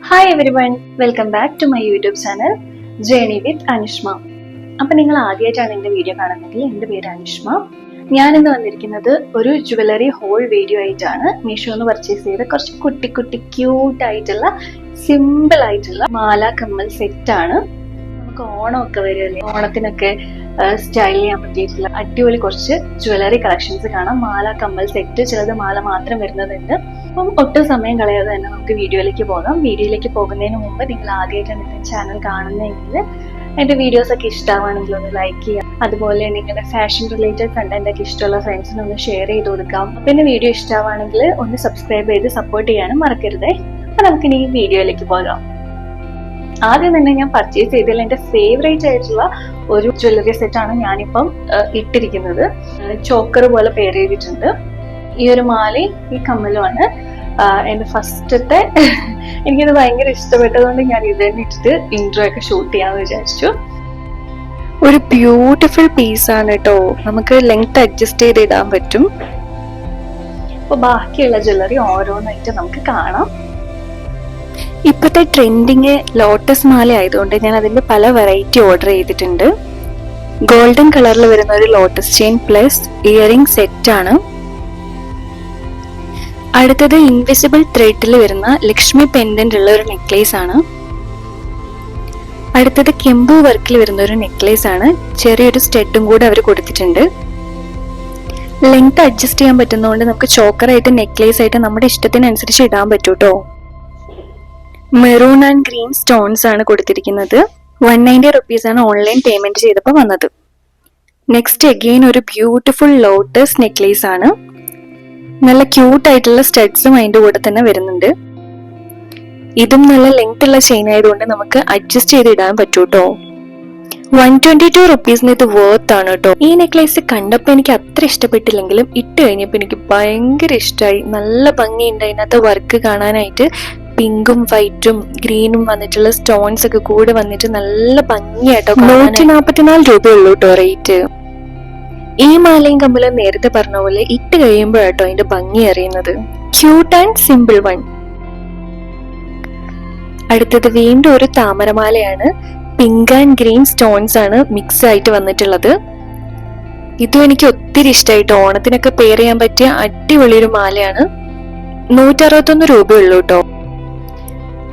Hi everyone, welcome back to my YouTube channel journey with Anushma. അപ്പൊ നിങ്ങൾ ആദ്യമായിട്ടാണ് എൻ്റെ വീഡിയോ കാണുന്നതെങ്കിൽ എൻ്റെ പേര് അനുഷ്മ. ഞാനിന്ന് വന്നിരിക്കുന്നത് ഒരു ജുവലറി ഹോൾ വീഡിയോ ആയിട്ടാണ്. മീഷോന്ന് പർച്ചേസ് ചെയ്ത കുറച്ച് കുട്ടി കുട്ടി ക്യൂട്ട് ആയിട്ടുള്ള സിമ്പിൾ ആയിട്ടുള്ള മാല കമ്മൽ സെറ്റാണ്. നമുക്ക് ഓണമൊക്കെ വരുമല്ലേ, ഓണത്തിനൊക്കെ സ്റ്റൈൽ ചെയ്യാൻ പറ്റിയിട്ടുള്ള അടിപൊളി കുറച്ച് ജുവലറി കളക്ഷൻസ് കാണാം. മാല കമ്മൽ സെറ്റ്, ചിലത് മാല മാത്രം വരുന്നതുണ്ട്. അപ്പം ഒട്ടും സമയം കളയാതെ തന്നെ നമുക്ക് വീഡിയോയിലേക്ക് പോകാം. വീഡിയോയിലേക്ക് പോകുന്നതിന് മുമ്പ് നിങ്ങൾ ആദ്യമായിട്ടാണ് എൻ്റെ ചാനൽ കാണുന്നതെങ്കിൽ എൻ്റെ വീഡിയോസ് ഒക്കെ ഇഷ്ടമാണെങ്കിൽ ഒന്ന് ലൈക്ക് ചെയ്യാം. അതുപോലെ നിങ്ങളുടെ ഫാഷൻ റിലേറ്റഡ് കണ്ടന്റ് ഒക്കെ ഇഷ്ടമുള്ള ഫ്രണ്ട്സിന് ഒന്ന് ഷെയർ ചെയ്ത് കൊടുക്കാം. പിന്നെ വീഡിയോ ഇഷ്ടമാണെങ്കിൽ ഒന്ന് സബ്സ്ക്രൈബ് ചെയ്ത് സപ്പോർട്ട് ചെയ്യാനും മറക്കരുതേ. അപ്പൊ നമുക്കിനി വീഡിയോയിലേക്ക് പോകാം. ആദ്യം തന്നെ ഞാൻ പർച്ചേസ് ചെയ്തതിൽ എൻ്റെ ഫേവറേറ്റ് ആയിട്ടുള്ള ഒരു ജ്വല്ലറി സെറ്റാണ് ഞാനിപ്പം ഇട്ടിരിക്കുന്നത്. ചോക്കർ പോലെ പെയർ ചെയ്തിട്ടുണ്ട്. ഈ ഒരു മാലയും ഈ കമ്മലുമാണ് എൻ്റെ ഫസ്റ്റത്തെ. എനിക്കത് ഭയങ്കര ഇഷ്ടപ്പെട്ടതുകൊണ്ട് ഞാൻ ഇത് തന്നെ ഇട്ടിട്ട് ഇൻട്രോ ഒക്കെ ഷൂട്ട് ചെയ്യാമെന്ന് വിചാരിച്ചു. ഒരു ബ്യൂട്ടിഫുൾ പീസാണ് കേട്ടോ. നമുക്ക് ലെങ്ത് അഡ്ജസ്റ്റ് ചെയ്ത് ഇടാൻ പറ്റും. അപ്പോൾ ബാക്കിയുള്ള ജ്വല്ലറി ഓരോന്നായിട്ട് നമുക്ക് കാണാം. ഇപ്പോഴത്തെ ട്രെൻഡിങ് ലോട്ടസ് മാല ആയതുകൊണ്ട് ഞാൻ അതിന്റെ പല വെറൈറ്റി ഓർഡർ ചെയ്തിട്ടുണ്ട്. ഗോൾഡൻ കളറിൽ വരുന്ന ഒരു lotus chain plus earring set ആണ്. അടുത്തത് ഇൻവിസിബിൾ ത്രെഡിൽ വരുന്ന ലക്ഷ്മി പെൻഡന്റ് ഉള്ള ഒരു നെക്ലേസ് ആണ്. അടുത്തത് കെമ്പു വർക്കിൽ വരുന്ന ഒരു നെക്ലേസ് ആണ്. ചെറിയൊരു സ്റ്റെഡും കൂടെ അവർ കൊടുത്തിട്ടുണ്ട്. ലെങ്ത് അഡ്ജസ്റ്റ് ചെയ്യാൻ പറ്റുന്നതുകൊണ്ട് നമുക്ക് ചോക്കറായിട്ട് നെക്ലേസ് ആയിട്ട് നമ്മുടെ ഇഷ്ടത്തിനനുസരിച്ച് ഇടാൻ പറ്റും കേട്ടോ. മെറൂൺ ആൻഡ് ഗ്രീൻ സ്റ്റോൺസ് ആണ് കൊടുത്തിരിക്കുന്നത്. 190 റുപ്പീസ് ആണ് ഓൺലൈൻ പേയ്മെന്റ് ചെയ്തപ്പോൾ വന്നത്. നെക്സ്റ്റ് അഗെയിൻ ഒരു ബ്യൂട്ടിഫുൾ ലോട്ടസ് നെക്ലേസ് ആണ്. നല്ല ക്യൂട്ട് ആയിട്ടുള്ള സ്റ്റഡ്സും അതിന്റെ കൂടെ തന്നെ വരുന്നുണ്ട്. ഇതും നല്ല ലെങ്ത് ഉള്ള ചെയിൻ ആയതുകൊണ്ട് നമുക്ക് അഡ്ജസ്റ്റ് ചെയ്ത് ഇടാൻ പറ്റൂ കേട്ടോ. 122 റുപ്പീസിന് ഇത് വർത്ത് ആണ് കേട്ടോ. ഈ നെക്ലേസ് കണ്ടപ്പോൾ എനിക്ക് അത്ര ഇഷ്ടപ്പെട്ടില്ലെങ്കിലും ഇട്ട് കഴിഞ്ഞപ്പോൾ എനിക്ക് ഭയങ്കര ഇഷ്ടമായി. നല്ല ഭംഗിയുണ്ട് അതിനകത്ത് വർക്ക് കാണാനായിട്ട്. പിങ്കും വൈറ്റും ഗ്രീനും വന്നിട്ടുള്ള സ്റ്റോൺസ് ഒക്കെ കൂടെ വന്നിട്ട് നല്ല ഭംഗിയായിട്ടോ. 144 രൂപയുള്ളൂ കേട്ടോ റേറ്റ്. ഈ മാലയും കമ്മലും നേരത്തെ പറഞ്ഞ പോലെ ഇട്ട് കഴിയുമ്പോഴാട്ടോ അതിന്റെ ഭംഗി അറിയുന്നത്. Cute and simple one. അടുത്തത് വീണ്ടും ഒരു താമരമാലയാണ്. പിങ്ക് ആൻഡ് ഗ്രീൻ സ്റ്റോൺസ് ആണ് മിക്സ് ആയിട്ട് വന്നിട്ടുള്ളത്. ഇതും എനിക്ക് ഒത്തിരി ഇഷ്ടമായിട്ട്. ഓണത്തിനൊക്കെ പെയർ ചെയ്യാൻ പറ്റിയ അടിപൊളി ഒരു മാലയാണ്. 161 രൂപയുള്ളൂ കേട്ടോ.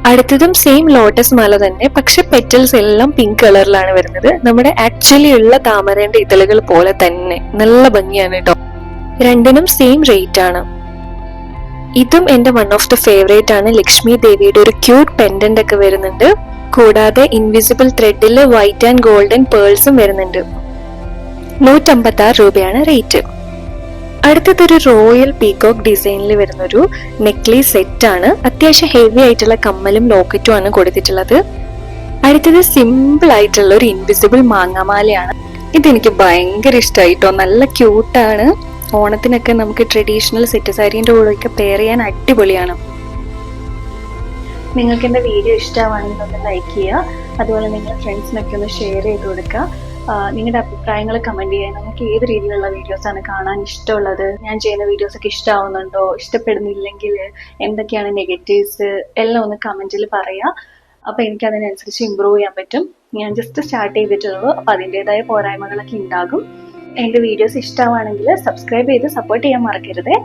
അടുത്തതും സെയിം ലോട്ടസ് മാല തന്നെ, പക്ഷെ പെറ്റൽസ് എല്ലാം പിങ്ക് കളറിലാണ് വരുന്നത്. നമ്മുടെ ആക്ച്വലി ഉള്ള താമരന്റെ ഇതളുകൾ പോലെ തന്നെ നല്ല ഭംഗിയാണ് കേട്ടോ. രണ്ടിനും സെയിം റേറ്റ് ആണ്. ഇതും എന്റെ വൺ ഓഫ് ദ ഫേവറേറ്റ് ആണ്. ലക്ഷ്മി ദേവിയുടെ ഒരു ക്യൂട്ട് പെൻഡന്റ് ഒക്കെ വരുന്നുണ്ട്. കൂടാതെ ഇൻവിസിബിൾ ത്രെഡിൽ വൈറ്റ് ആൻഡ് ഗോൾഡൻ പേൾസും വരുന്നുണ്ട്. 156 രൂപയാണ് റേറ്റ്. അടുത്തതൊരു റോയൽ പീകോക്ക് ഡിസൈനിൽ വരുന്നൊരു നെക്ലേസ് സെറ്റ് ആണ്. അത്യാവശ്യം ഹെവി ആയിട്ടുള്ള കമ്മലും ലോക്കറ്റും ആണ് കൊടുത്തിട്ടുള്ളത്. അടുത്തത് സിമ്പിൾ ആയിട്ടുള്ള ഒരു ഇൻവിസിബിൾ മാങ്ങാമാലയാണ്. ഇതെനിക്ക് ഭയങ്കര ഇഷ്ടമായിട്ടോ. നല്ല ക്യൂട്ടാണ്. ഓണത്തിനൊക്കെ നമുക്ക് ട്രഡീഷണൽ സെറ്റ് സാരീൻ്റെ കൂടെയൊക്കെ പെയർ ചെയ്യാൻ അടിപൊളിയാണ്. നിങ്ങൾക്ക് എൻ്റെ വീഡിയോ ഇഷ്ടമാണെങ്കിൽ ഒന്ന് ലൈക്ക് ചെയ്യുക. അതുപോലെ നിങ്ങളുടെ ഫ്രണ്ട്സിനൊക്കെ ഒന്ന് ഷെയർ ചെയ്ത് കൊടുക്കുക. നിങ്ങളുടെ അഭിപ്രായങ്ങൾ കമന്റ് ചെയ്യാൻ. നിങ്ങൾക്ക് ഏത് രീതിയിലുള്ള വീഡിയോസ് ആണ് കാണാൻ ഇഷ്ടമുള്ളത്? ഞാൻ ചെയ്യുന്ന വീഡിയോസ് ഒക്കെ ഇഷ്ടമാവുന്നുണ്ടോ? ഇഷ്ടപ്പെടുന്നില്ലെങ്കിൽ എന്തൊക്കെയാണ് നെഗറ്റീവ്സ് എല്ലാം ഒന്ന് കമന്റിൽ പറയാം. അപ്പൊ എനിക്ക് അതിനനുസരിച്ച് ഇമ്പ്രൂവ് ചെയ്യാൻ പറ്റും. ഞാൻ ജസ്റ്റ് സ്റ്റാർട്ട് ചെയ്തിട്ടുള്ളൂ. അപ്പൊ അതിൻ്റെതായ പോരായ്മകളൊക്കെ ഉണ്ടാകും. എൻ്റെ വീഡിയോസ് ഇഷ്ടമാണെങ്കിൽ സബ്സ്ക്രൈബ് ചെയ്ത് സപ്പോർട്ട് ചെയ്യാൻ മറക്കരുതേ.